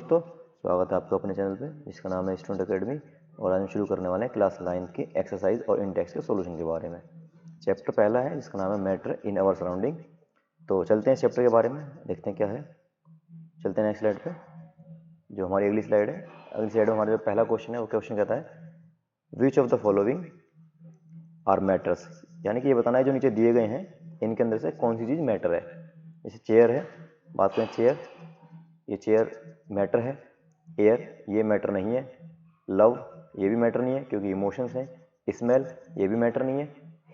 दोस्तों, स्वागत है आपका अपने चैनल पे जिसका नाम है स्टूडेंट अकेडमी। और आज हम शुरू करने वाले हैं क्लास 9 की एक्सरसाइज और इंडेक्स के सॉल्यूशन के बारे में। चैप्टर पहला है जिसका नाम है मैटर इन आवर सराउंडिंग। तो चलते हैं चैप्टर के बारे में, देखते हैं क्या है। चलते हैं नेक्स्ट स्लाइड पे, जो हमारी अगली स्लाइड है। अगली स्लाइड में हमारा जो पहला क्वेश्चन है वो क्वेश्चन कहता है which of the following are matters, यानी कि ये बताना है जो नीचे दिए गए हैं इनके अंदर से कौन सी चीज़ मैटर है। जैसे चेयर है, बात करें चेयर, ये चेयर मैटर है। एयर ये मैटर नहीं है। लव ये भी मैटर नहीं है क्योंकि इमोशंस हैं। स्मेल ये भी मैटर नहीं है।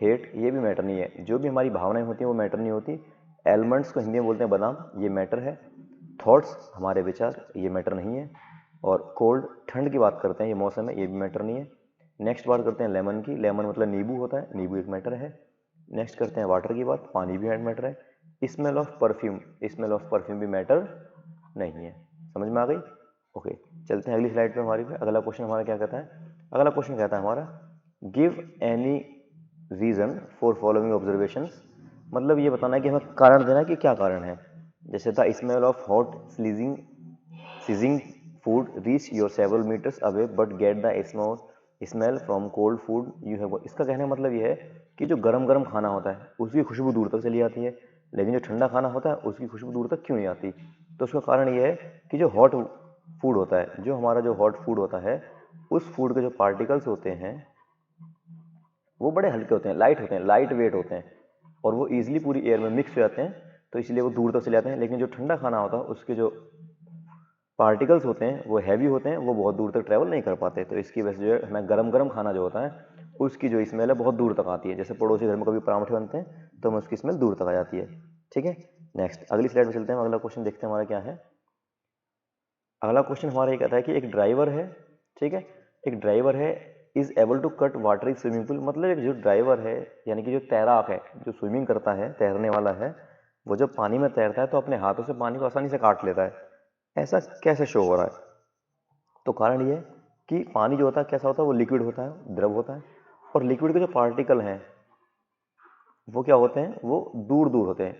हेट ये भी मैटर नहीं है। जो भी हमारी भावनाएं होती हैं वो मैटर नहीं होती। एलिमेंट्स को हिंदी में बोलते हैं बादाम, ये मैटर है। थॉट्स हमारे विचार ये मैटर नहीं है। और कोल्ड ठंड की बात करते हैं, ये मौसम है, ये भी मैटर नहीं है। नेक्स्ट बात करते हैं लेमन की। लेमन मतलब नींबू होता है, नींबू एक मैटर है। नेक्स्ट करते हैं वाटर की बात, पानी भी मैटर है। Smell of perfume, smell of perfume भी मैटर नहीं है। समझ में आ गई? ओके, चलते हैं अगली स्लाइड पे। हमारी पे अगला क्वेश्चन हमारा क्या कहता है? अगला क्वेश्चन कहता है हमारा give any reason for following observations, मतलब ये बताना है कि हमें कारण देना है कि क्या कारण है। जैसे the smell of hot sizzling food reach your several metres away but get the smell from cold food you have. इसका कहने का मतलब ये है कि जो गरम गरम खाना होता है उसकी खुशबू दूर तक चली आती है, लेकिन जो ठंडा खाना होता है उसकी खुशबू दूर तक क्यों नहीं आती? तो उसका कारण ये है कि जो हॉट फूड होता है, जो हमारा जो हॉट फूड होता है, उस फूड के जो पार्टिकल्स होते हैं वो बड़े हल्के होते हैं, लाइट होते हैं, लाइट वेट होते हैं, और वो ईजिली पूरी एयर में मिक्स हो जाते हैं, तो इसलिए वो दूर तक चले जाते हैं। लेकिन जो ठंडा खाना होता है उसके जो पार्टिकल्स होते हैं वो हैवी होते हैं, वो बहुत दूर तक ट्रैवल नहीं कर पाते। तो इसकी वजह से जो है हमें गरम गरम खाना जो होता है उसकी जो स्मेल है बहुत दूर तक आती है। जैसे पड़ोसी घर में कभी पराठे बनते हैं तो हमें उसकी स्मेल दूर तक आ जाती है। ठीक है, नेक्स्ट अगली स्लाइड में चलते हैं। अगला क्वेश्चन देखते हैं हमारा क्या है। अगला क्वेश्चन हमारा ये कहता है कि एक ड्राइवर है, ठीक है, एक ड्राइवर है is able to cut water in swimming pool, मतलब एक जो ड्राइवर है यानी कि जो तैराक है, जो स्विमिंग करता है, तैरने वाला है, वो जब पानी में तैरता है तो अपने हाथों से पानी को आसानी से काट लेता है। ऐसा कैसे शो हो रहा है? तो कारण ये है कि पानी जो होता है कैसा होता है, वो लिक्विड होता है, द्रव होता है, और लिक्विड के जो पार्टिकल हैं वो क्या होते हैं, वो दूर दूर होते हैं,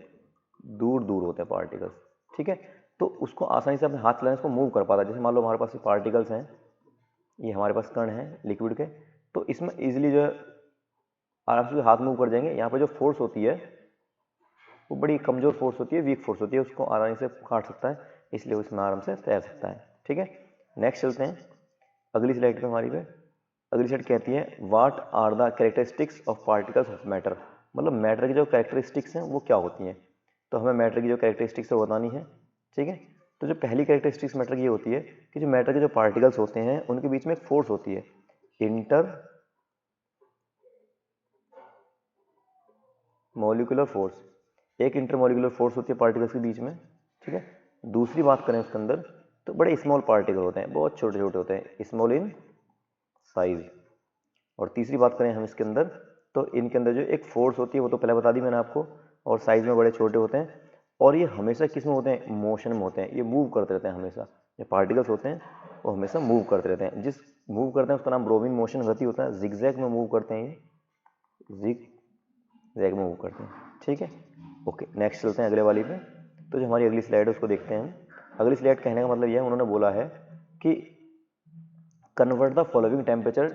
दूर दूर होते हैं पार्टिकल्स। ठीक है, तो उसको आसानी से अपने हाथ चलाने से मूव कर पाता है। जैसे मान लो हमारे पास पार्टिकल्स हैं, ये हमारे पास कण हैं लिक्विड के, तो इसमें इजीली जो है आराम से हाथ मूव कर जाएंगे। यहाँ पे जो फोर्स होती है वो बड़ी कमजोर फोर्स होती है, वीक फोर्स होती है, उसको आसानी से काट सकता है, इसलिए उसमें आराम से तैर सकता है। ठीक है, नेक्स्ट चलते हैं अगली स्लाइड पे हमारी पे। अगली स्लाइड कहती है what are the characteristics of particles of matter, मतलब मैटर की जो कैरेक्टरिस्टिक्स हैं वो क्या होती हैं। तो हमें मैटर की जो कैरेक्टरिस्टिक्स है वो बतानी है। ठीक है, तो जो पहली कैरेक्टरिस्टिक्स मैटर की ये होती है कि जो मैटर के जो पार्टिकल्स होते हैं उनके बीच में एक फोर्स होती है, इंटर मॉलिक्यूलर फोर्स। एक इंटरमॉलिक्यूलर फोर्स होती है पार्टिकल्स के बीच में। ठीक है, दूसरी बात करें उसके अंदर तो बड़े स्मॉल पार्टिकल होते हैं, बहुत छोटे छोटे होते हैं, स्मॉल इन साइज। और तीसरी बात करें हम इसके अंदर तो इनके अंदर जो एक फोर्स होती है वो तो पहले बता दी मैंने आपको, और साइज में बड़े छोटे होते हैं, और ये हमेशा किस में होते हैं, मोशन में होते हैं, ये मूव करते रहते हैं हमेशा। ये पार्टिकल्स होते हैं वो हमेशा मूव करते रहते हैं, जिस मूव करते हैं उसका नाम ब्रोविंग मोशन गति होता है। जिगजैग में मूव करते हैं, ये जिगजैग में मूव करते हैं। ठीक है, ओके, नेक्स्ट चलते हैं अगले वाली पे। तो जो हमारी अगली स्लाइड है उसको देखते हैं हम। अगली स्लाइड कहने का मतलब यह है, उन्होंने बोला है कि convert the following temperature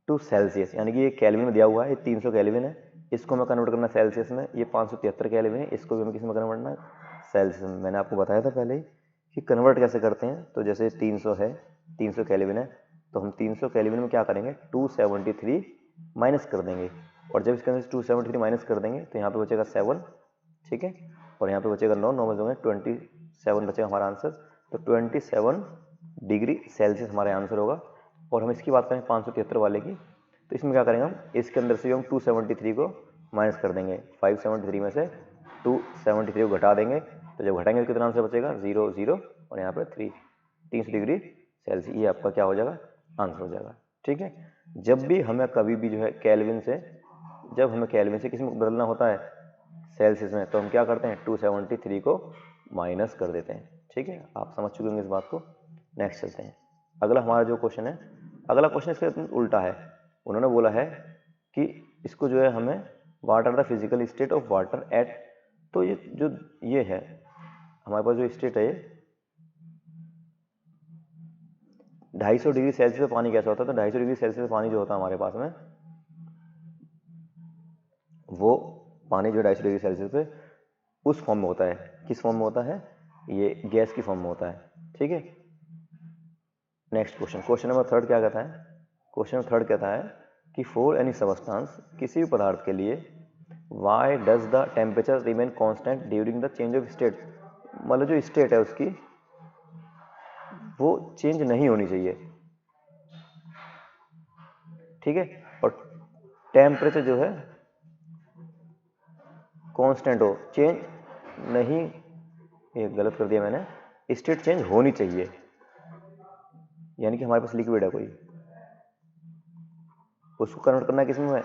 to Celsius, यानी कि ये केल्विन में दिया हुआ है, ये 300 केल्विन है, इसको हमें कन्वर्ट करना सेल्सियस में। ये 573 केल्विन है, इसको भी हमें किस में कन्वर्ट करना है, सेल्सियस में। मैंने आपको बताया था पहले ही कि कन्वर्ट कैसे करते हैं। तो जैसे 300 है, 300 केल्विन है, तो हम 300 केल्विन में क्या करेंगे, 273 माइनस कर देंगे, और जब इसके अंदर 273 माइनस कर देंगे तो यहाँ पे बचेगा 7। ठीक है, और यहाँ पे बचेगा 9, 9 में होंगे 27 बचेगा हमारा आंसर। तो 27 डिग्री सेल्सियस हमारा आंसर होगा। और हम इसकी बात करें 573 वाले की, तो इसमें क्या करेंगे हम, इसके अंदर से हम 273 को माइनस कर देंगे, 573 में से 273 को घटा देंगे, तो जब घटाएंगे तो कितना आंसर बचेगा, 0 0, और यहाँ पर 300 डिग्री सेल्सियस, ये आपका क्या हो जाएगा, आंसर हो जाएगा। ठीक है, जब भी हमें कभी भी जो है केल्विन से, जब हमें केल्विन से किस में बदलना होता है, सेल्सियस में, तो हम क्या करते हैं, 273 को माइनस कर देते हैं। ठीक है, आप समझ चुके होंगे इस बात को। नेक्स्ट चलते हैं, अगला हमारा जो क्वेश्चन है, अगला क्वेश्चन इसका उल्टा है। उन्होंने बोला है कि इसको जो है हमें what are the physical state of water at, तो ये जो ये है हमारे पास जो स्टेट है, 250 डिग्री सेल्सियस पे पानी कैसा होता है, तो 250 डिग्री सेल्सियस पानी जो होता है हमारे पास में, वो पानी जो 250 डिग्री सेल्सियस पे उस फॉर्म में होता है। किस फॉर्म में होता है, ये गैस की फॉर्म में होता है, ठीक है। नेक्स्ट क्वेश्चन, क्वेश्चन नंबर 3 क्या कहता है, क्वेश्चन नंबर 3 कहता है कि फॉर एनी सबस्टेंस, किसी भी पदार्थ के लिए, why does the temperature remain constant during the change of state, मतलब जो स्टेट है उसकी वो चेंज नहीं होनी चाहिए, ठीक है, और टेम्परेचर जो है कांस्टेंट हो, चेंज नहीं, ये गलत कर दिया मैंने, स्टेट चेंज होनी चाहिए, यानी कि हमारे पास लिक्विड है कोई, उसको कन्वर्ट करना है किस में,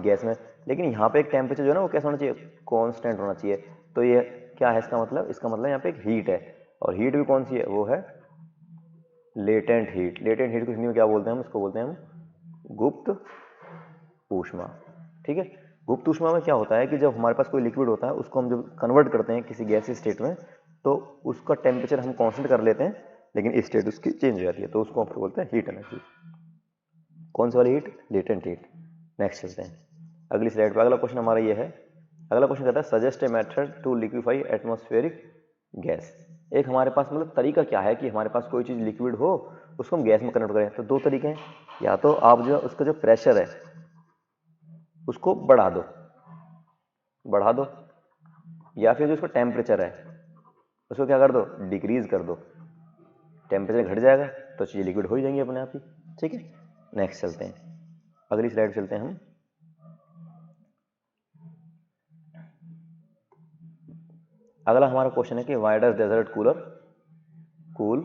गैस में, लेकिन यहाँ पे एक टेम्परेचर जो है ना वो कैसा होना चाहिए, कांस्टेंट होना चाहिए। तो ये क्या है इसका मतलब, इसका मतलब यहाँ पे एक हीट है, और हीट भी कौन सी है, वो है लेटेंट हीट। लेटेंट हीट को हिंदी में क्या बोलते हैं हम, इसको बोलते हैं हम गुप्त ऊष्मा, ठीक है। गुप्त ऊष्मा में क्या होता है कि जब हमारे पास कोई लिक्विड होता है उसको हम जब कन्वर्ट करते हैं किसी गैसीय स्टेट में, तो उसका टेम्परेचर हम कांस्टेंट कर लेते हैं, लेकिन स्टेट उसकी चेंज हो जाती है, तो उसको हम बोलते हैं हीट एनर्जी। कौन सी वाली हीट, लेटेंट हीट। नेक्स्ट चलते हैं अगली स्लाइड पर। अगला क्वेश्चन हमारा ये है, अगला क्वेश्चन कहता है suggest a method to liquefy atmospheric gas. एक हमारे पास मतलब तरीका क्या है कि हमारे पास कोई चीज़ लिक्विड हो उसको हम गैस में कन्वर्ट करें। तो दो तरीके हैं, या तो आप जो उसका जो प्रेशर है उसको बढ़ा दो, या फिर जो उसका टेम्परेचर है उसको क्या कर दो, डिक्रीज कर दो, टेम्परेचर घट जाएगा तो चीज़ें लिक्विड हो ही जाएंगी अपने आप ही, ठीक है। नेक्स्ट चलते हैं, अगली स्लाइड चलते हैं हम। अगला हमारा क्वेश्चन है कि why does desert cool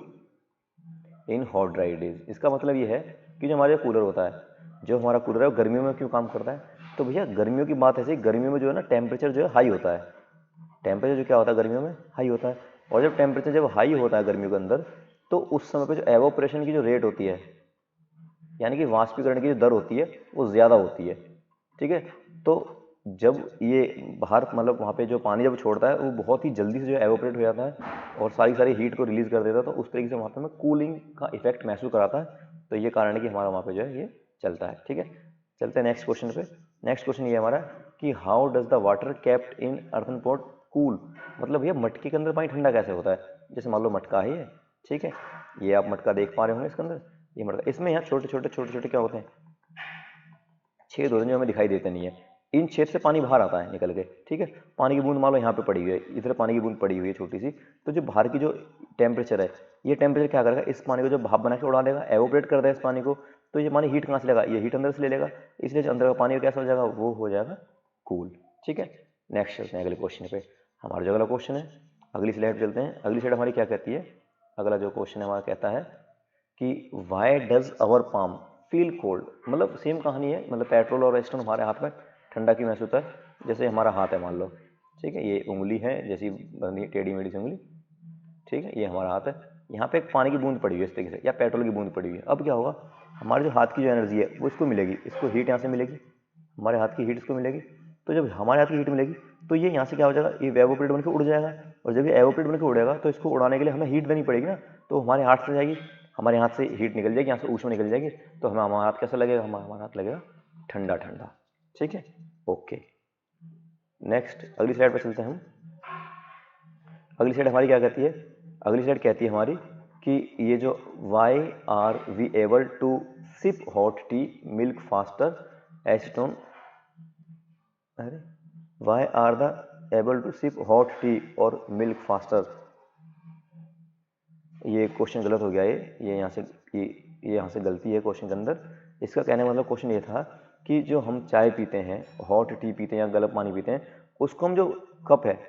in hot dry days. इसका मतलब ये है कि जो हमारा कूलर होता है, जो हमारा कूलर है वो गर्मियों में क्यों काम करता है। तो भैया गर्मियों की बात ऐसी, गर्मियों में जो है ना टेम्परेचर जो है हाई होता है, टेम्परेचर जो क्या होता है गर्मियों में हाई होता है, और जब टेम्परेचर जब हाई होता है गर्मियों के अंदर, तो उस समय पे जो एवोपरेशन की जो रेट होती है, यानी कि वाष्पीकरण की जो दर होती है वो ज़्यादा होती है, ठीक है। तो जब ये बाहर मतलब वहाँ पे जो पानी जब छोड़ता है वो बहुत ही जल्दी से जो एवोपरेट हो जाता है और सारी हीट को रिलीज कर देता है, तो उस तरीके से वहाँ पे हमें कूलिंग का इफेक्ट महसूस कराता है। तो ये कारण है कि हमारा वहाँ पे जो है ये चलता है, ठीक है। चलते हैं नेक्स्ट क्वेश्चन पे। नेक्स्ट क्वेश्चन ये हमारा कि how does the water kept in earthen pot cool. मतलब भैया मटके के अंदर पानी ठंडा कैसे होता है। जैसे मान लो मटका है ये, ठीक है, ये आप मटका देख पा रहे होंगे इसके अंदर, ये मटका, इसमें यहाँ छोटे छोटे क्या होते हैं, छेद होते हैं जो हमें दिखाई देते नहीं है। इन छेद से पानी बाहर आता है निकल के, ठीक है। पानी की बूंद मान लो यहाँ पे पड़ी हुई है, इधर पानी की बूंद पड़ी हुई है छोटी सी, तो जो बाहर की जो टेम्परेचर है, ये टेम्परेचर क्या करेगा, इस पानी को जो भाप बना के उड़ा देगा, एवोपरेट कर देगा इस पानी को, तो ये पानी हीट कहाँ से लेगा, ये हीट अंदर से ले लेगा, इसलिए जो अंदर का पानी कैसा हो जाएगा, वो हो जाएगा कूल, ठीक है। नेक्स्ट चलते हैं अगले क्वेश्चन पे। हमारा जो अगला क्वेश्चन है, अगली स्लाइड चलते हैं। अगली स्लाइड हमारी क्या कहती है, अगला जो क्वेश्चन है हमारा कहता है कि why does our palm feel cold. मतलब सेम कहानी है, मतलब पेट्रोल और स्टोन हमारे हाथ में ठंडा क्यों महसूस होता है। जैसे हमारा हाथ है मान लो, ठीक है, ये उंगली है जैसी बनी टेढ़ी मेढ़ी सी उंगली, ठीक है, ये हमारा हाथ है, यहाँ पे एक पानी की बूंद पड़ी हुई है इस तरीके से, या पेट्रोल की बूंद पड़ी हुई है। अब क्या होगा, हमारे जो हाथ की जो एनर्जी है वो इसको मिलेगी, इसको हीट यहाँ से मिलेगी, हमारे हाथ की हीट इसको मिलेगी। तो जब हमारे हाथ की हीट मिलेगी तो ये यहाँ से क्या हो जाएगा, ये एवोपरेट बन के उड़ जाएगा, और जब ये एवोपरेट बन के उड़ेगा तो इसको उड़ाने के लिए हमें हीट देनी पड़ेगी ना, तो हमारे हाथ से जाएगी, हमारे हाथ से हीट निकल जाएगी, यहाँ से ऊष्मा निकल जाएगी, तो हमें हमारा हाथ कैसा लगेगा, हमारा हाथ लगेगा ठंडा ठंडा, ठीक है, ओके। नेक्स्ट अगली स्लाइड पर चलते हैं हम। अगली स्लाइड हमारी क्या कहती है, अगली स्लाइड कहती है हमारी कि ये जो why are we able to sip hot tea milk faster एसिटोन, अरे why are the able to sip hot tea और मिल्क फास्टर। ये क्वेश्चन गलत हो गया, ये यहाँ से ये यहाँ से गलती है क्वेश्चन के अंदर। इसका कहने का मतलब क्वेश्चन ये था कि जो हम चाय पीते हैं, हॉट टी पीते हैं या गर्म पानी पीते हैं, उसको हम जो कप है,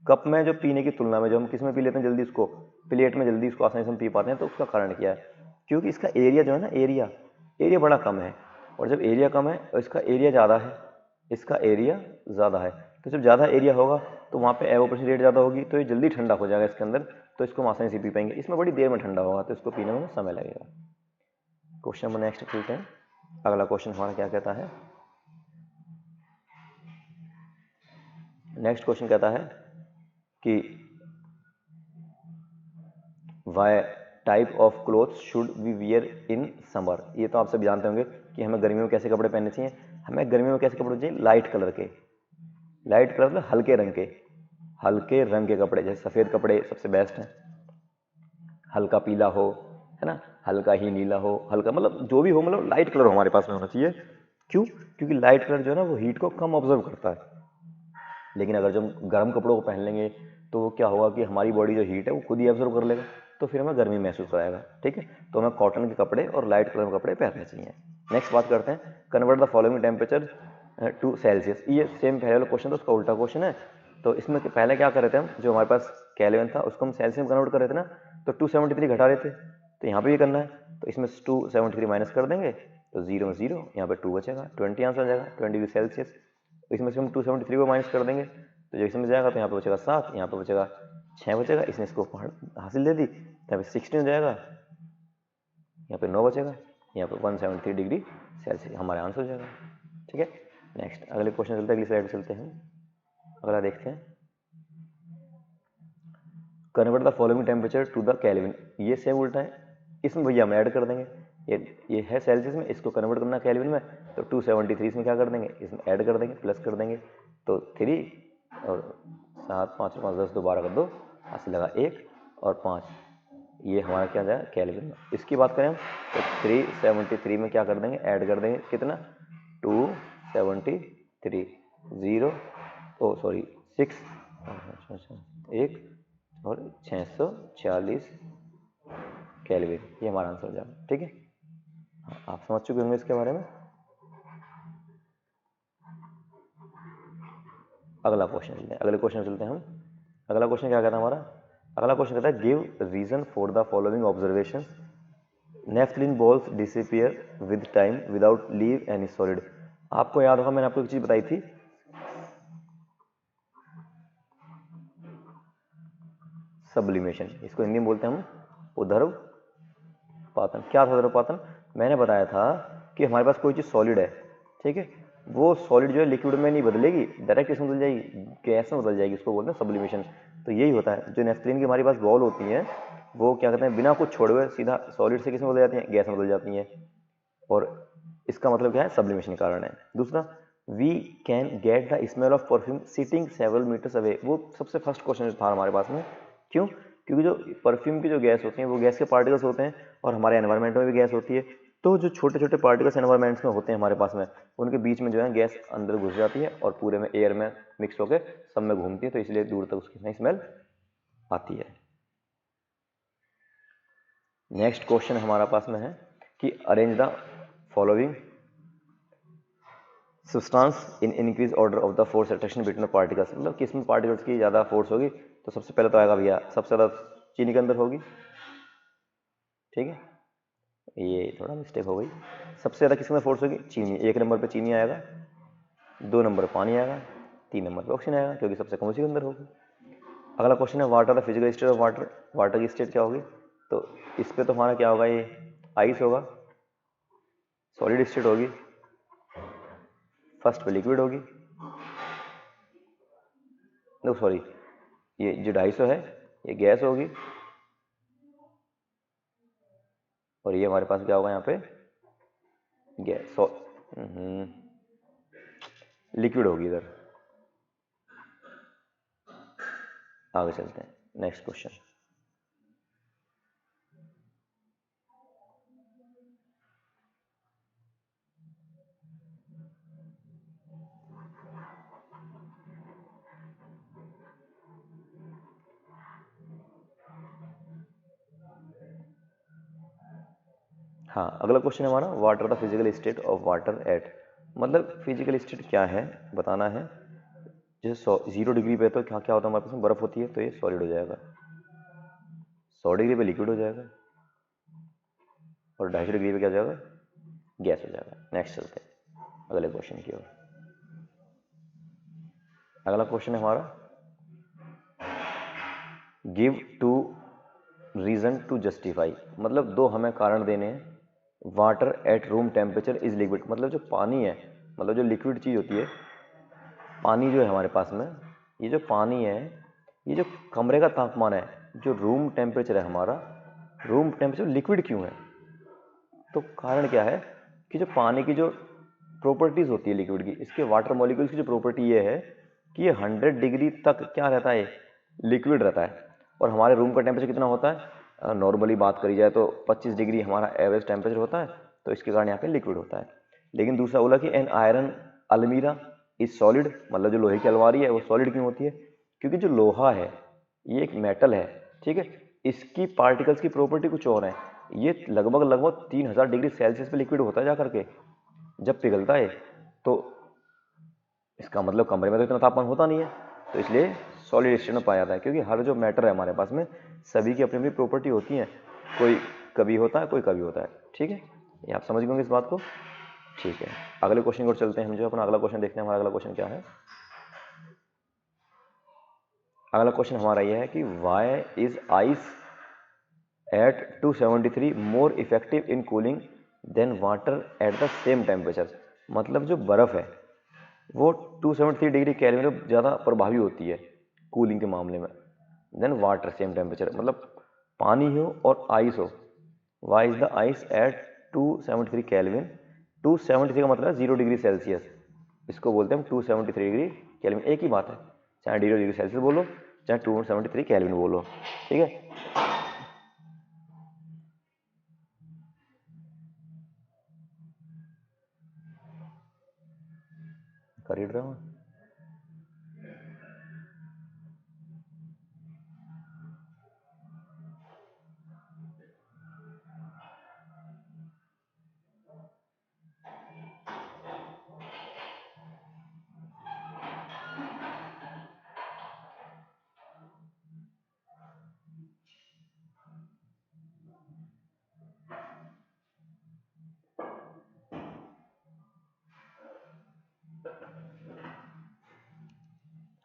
कप में जो पीने की तुलना में जो हम किस में पी लेते हैं जल्दी, उसको प्लेट में जल्दी उसको आसानी से हम पी पाते हैं। तो उसका कारण क्या है, क्योंकि इसका एरिया जो है ना, एरिया बड़ा कम है, और जब एरिया कम है और इसका एरिया ज़्यादा है, इसका एरिया ज़्यादा है, तो जब ज़्यादा एरिया होगा तो वहाँ पे एवोपरेशन रेट ज़्यादा होगी, तो ये जल्दी ठंडा हो जाएगा इसके अंदर, तो इसको हम आसानी से पी पाएंगे। इसमें बड़ी देर में ठंडा होगा तो इसको पीने में समय लगेगा। क्वेश्चन नंबर नेक्स्ट चलते हैं। अगला क्वेश्चन हमारा क्या कहता है, नेक्स्ट क्वेश्चन कहता है कि why type of clothes should we wear in summer. ये तो आप सब जानते होंगे कि हमें गर्मियों में कैसे कपड़े पहनने चाहिए। हमें गर्मियों में कैसे कपड़े चाहिए? लाइट कलर के, लाइट कलर मतलब हल्के रंग के, हल्के रंग के कपड़े। जैसे सफ़ेद कपड़े सबसे बेस्ट हैं, हल्का पीला हो, है ना, हल्का ही नीला हो, हल्का मतलब जो भी हो, मतलब लाइट कलर हमारे पास में होना चाहिए। क्यों? क्योंकि लाइट कलर जो है ना वो हीट को कम ऑब्जर्व करता है। लेकिन अगर जब हम गर्म कपड़ों को पहन लेंगे तो क्या होगा कि हमारी बॉडी जो हीट है वो खुद ही ऑब्जर्व कर लेगा, तो फिर हमें गर्मी महसूस कराएगा। ठीक है, तो हमें कॉटन के कपड़े और लाइट कलर के कपड़े पहनने चाहिए। नेक्स्ट बात करते हैं, convert the following temperature to Celsius. ये सेम पहले वाला क्वेश्चन था, उसका उल्टा क्वेश्चन है। तो इसमें पहले क्या कर रहे थे हम, जो हमारे पास केल्विन था उसको हम सेल्सियस में कन्वर्ट कर रहे थे ना, तो 273 घटा रहे थे। तो यहाँ पे ये करना है, तो इसमें 273 माइनस कर देंगे तो 0 में 0, यहाँ पे 2 बचेगा, 20 आंसर आ जाएगा, 20 डिग्री सेल्सियस। इसमें से हम 273 को माइनस कर देंगे तो जो इसमें जाएगा तो यहाँ पे बचेगा 7, यहाँ पे बचेगा 6 बचेगा। इसने इसको हासिल दे दी, यहाँ पे 16 हो जाएगा, यहाँ पे 9 बचेगा, यहाँ पे 173 डिग्री सेल्सियस हमारा आंसर हो जाएगा। ठीक है, नेक्स्ट अगले क्वेश्चन चलते हैं, अगली स्लाइड चलते हैं, अगला देखते हैं। Convert the following temperature to the Kelvin. ये सेम उल्टा है, इसमें भैया हम ऐड कर देंगे, ये है सेल्सियस में, इसको कन्वर्ट करना केल्विन में, तो 273 इसमें क्या कर देंगे, इसमें ऐड कर देंगे, प्लस कर देंगे, तो 3 और 7, 5 5 10 दोबारा कर दो, हासिल लगा 1 और 5, ये हमारा क्या जाएगा केल्विन में। इसकी बात करें हम तो 373 में क्या कर देंगे, ऐड कर देंगे कितना, 273, 0 ओ सॉरी 6 1 और 640 केल्विन, ये हमारा आंसर हो जाएगा। ठीक है, आप समझ चुके होंगे इसके बारे में। अगला क्वेश्चन चलते हैं, अगले क्वेश्चन चलते हैं हम। अगला क्वेश्चन क्या कहता है हमारा, अगला क्वेश्चन कहता है give reason for the following observation. Naphthalene balls disappear with time without leave any solid. आपको याद होगा मैंने आपको एक चीज बताई थी, सब्लिमेशन, इसको हिंदी में बोलते हैं हम उदर्वपातन। क्या था उदर्वपातन? मैंने बताया था कि हमारे पास कोई चीज़ सॉलिड है, ठीक है, वो सॉलिड जो है लिक्विड में नहीं बदलेगी, डायरेक्ट इसमें बदल जाएगी, गैस में बदल जाएगी, उसको बोलते हैं सब्लिमेशन। तो यही होता है, जो नेफ्थलीन की हमारे पास बॉल होती हैं वो क्या कहते हैं, बिना कुछ छोड़े हुए सीधा सॉलिड से किस में बदल जाती हैं, गैस में बदल जाती हैं, और इसका मतलब क्या है, सब्लिमेशन के कारण है। दूसरा, we can get the smell of perfume sitting several metres away. वो सबसे फर्स्ट क्वेश्चन था हमारे पास में। क्यों? क्योंकि जो परफ्यूम की जो गैस होती हैं वो गैस के पार्टिकल्स होते हैं, और हमारे एनवायरनमेंट में भी गैस होती है। तो जो छोटे छोटे पार्टिकल्स एनवायरनमेंट्स में होते हैं हमारे पास में, उनके बीच में जो है गैस अंदर घुस जाती है और पूरे में एयर में मिक्स होकर सब में घूमती है, तो इसलिए दूर तक उसकी स्मेल आती है। नेक्स्ट क्वेश्चन हमारा पास में है कि arrange the following substance in increase order of the force attraction between particles. मतलब किस में पार्टिकल्स की ज़्यादा फोर्स होगी, तो सबसे पहले तो आएगा भैया, सबसे ज़्यादा चीनी के अंदर होगी। ठीक है, ये थोड़ा मिस्टेक हो गई, सबसे ज़्यादा किसके अंदर फोर्स होगी, चीनी। 1 नंबर पे चीनी आएगा, 2 नंबर पर पानी आएगा, 3 नंबर पर ऑक्सीजन आएगा, क्योंकि सबसे कम उसी के अंदर होगी। अगला क्वेश्चन है water the physical state of water. Water की स्टेट क्या होगी, तो इस पर तो हमारा क्या होगा, ये आइस होगा, सॉलिड स्टेट होगी, फर्स्ट पे लिक्विड होगी, नो सॉरी, ये जो 250 है ये गैस होगी, और ये हमारे पास क्या होगा यहाँ पे, गैस लिक्विड होगी इधर। आगे चलते हैं, नेक्स्ट क्वेश्चन। हाँ, अगला क्वेश्चन है हमारा what are the physical state of water at. मतलब फिजिकल स्टेट क्या है बताना है। जैसे 0 डिग्री पे तो क्या क्या होता है हमारे पास, बर्फ होती है, तो ये सॉलिड हो जाएगा, 100 डिग्री पे लिक्विड हो जाएगा, और 250 डिग्री पे क्या हो जाएगा, गैस हो जाएगा। नेक्स्ट चलते हैं अगले क्वेश्चन की ओर। अगला क्वेश्चन है हमारा give two reason to justify. मतलब 2 हमें कारण देने हैं। Water at room temperature is liquid, मतलब जो पानी है, मतलब जो लिक्विड चीज़ होती है, पानी जो है हमारे पास में, ये जो पानी है, ये जो कमरे का तापमान है, जो रूम टेम्परेचर है हमारा, रूम टेम्परेचर लिक्विड क्यों है? तो कारण क्या है कि जो पानी की जो प्रॉपर्टीज होती है लिक्विड की, इसके वाटर मॉलिक्यूल्स की जो प्रॉपर्टी ये है कि ये 100 डिग्री तक क्या रहता है, लिक्विड रहता है। और हमारे रूम का टेम्परेचर कितना होता है? नॉर्मली बात करी जाए तो 25 डिग्री हमारा एवरेज टेम्परेचर होता है, तो इसके कारण यहाँ पे लिक्विड होता है। लेकिन दूसरा बोला कि एन आयरन अलमीरा इज सॉलिड, मतलब जो लोहे की अलमारी है वो सॉलिड क्यों होती है? क्योंकि जो लोहा है ये एक मेटल है, ठीक है, इसकी पार्टिकल्स की प्रॉपर्टी कुछ और है। ये लगभग 3000 डिग्री सेल्सियस पे लिक्विड होता है जा करके जब पिघलता है, तो इसका मतलब कमरे में तो इतना तापमान होता नहीं है, तो इसलिए सॉलिड स्टेट में पाया जाता है। क्योंकि हर जो मैटर है हमारे पास में सभी की अपनी अपनी प्रॉपर्टी होती है, कोई कभी होता है कोई कभी होता है, ठीक है, ये आप समझ गए इस बात को, ठीक है। अगले क्वेश्चन की ओर चलते हैं हम, जो अपना अगला क्वेश्चन देखते हैं। हमारा अगला क्वेश्चन क्या है? अगला क्वेश्चन हमारा यह है कि why is ice at 273 more effective in cooling than water at the same temperature. मतलब जो बर्फ़ है वो 273 डिग्री केल्विन में ज़्यादा प्रभावी होती है कूलिंग के मामले में देन वाटर सेम टेम्परेचर। मतलब पानी हो और आइस हो। Why is the ice at 273 Kelvin. 273 का मतलब है 0 डिग्री सेल्सियस, इसको बोलते हैं हम 273 डिग्री केल्विन। एक ही बात है, चाहे 0 डिग्री सेल्सियस बोलो चाहे 273 केल्विन बोलो, ठीक है। कर रहा हूँ।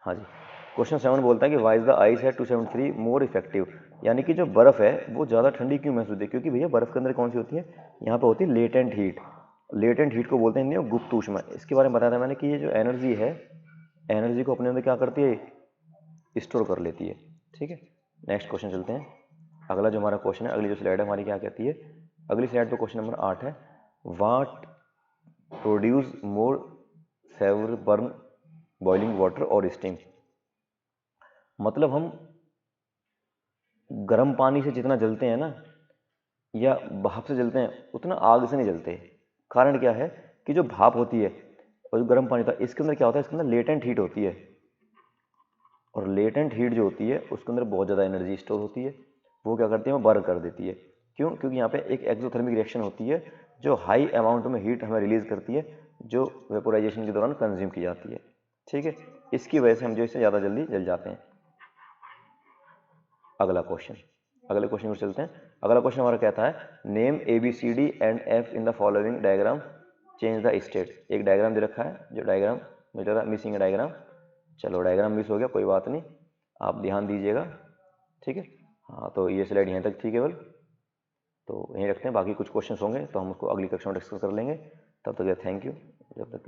हाँ जी, क्वेश्चन 7 बोलता है कि वाई इज द आइस है 273 मोर इफेक्टिव, यानी कि जो बर्फ़ है वो ज़्यादा ठंडी क्यों महसूस होती है? क्योंकि भैया बर्फ़ के अंदर कौन सी होती है, यहाँ पे होती है लेटेंट हीट। लेटेंट हीट को बोलते हैं हिंदी में गुप्त ऊष्मा। इसके बारे में बताया था मैंने कि ये जो एनर्जी है, एनर्जी को अपने अंदर क्या करती है, स्टोर कर लेती है, ठीक है। नेक्स्ट क्वेश्चन चलते हैं। अगला जो हमारा क्वेश्चन है, अगली जो स्लाइड है हमारी क्या कहती है? अगली स्लाइड पे क्वेश्चन नंबर 8 है, what produce more fever burn boiling water और स्टीम। मतलब हम गर्म पानी से जितना जलते हैं ना, या भाप से जलते हैं, उतना आग से नहीं जलते। कारण क्या है कि जो भाप होती है और जो गर्म पानी होता है, इसके अंदर क्या होता है, इसके अंदर लेटेंट हीट होती है। और लेटेंट हीट जो होती है उसके अंदर बहुत ज़्यादा एनर्जी स्टोर होती है, वो क्या करती है, वो बर्न कर देती है। क्यों? क्योंकि यहाँ पे एक एक्सोथर्मिक रिएक्शन होती है जो हाई अमाउंट में हीट हमें रिलीज करती है, जो वेपोराइजेशन के दौरान कंज्यूम की जाती है, ठीक है। इसकी वजह से हम जो इससे ज़्यादा जल्दी जल जाते हैं। अगला क्वेश्चन, अगले क्वेश्चन पर चलते हैं। अगला क्वेश्चन हमारा कहता है, name A B C D and F in the following diagram, change the state. एक डायग्राम दे रखा है, जो डायग्राम मुझे लग रहा है मिसिंग है डायग्राम। चलो डायग्राम मिस हो गया, कोई बात नहीं, आप ध्यान दीजिएगा, ठीक है। हाँ, तो ये स्लाइड यहाँ तक थी केवल, तो यहीं रखते हैं। बाकी कुछ क्वेश्चंस होंगे तो हम उसको अगली कक्षा में डिस्कस कर लेंगे। तब तक थैंक यू। जब तक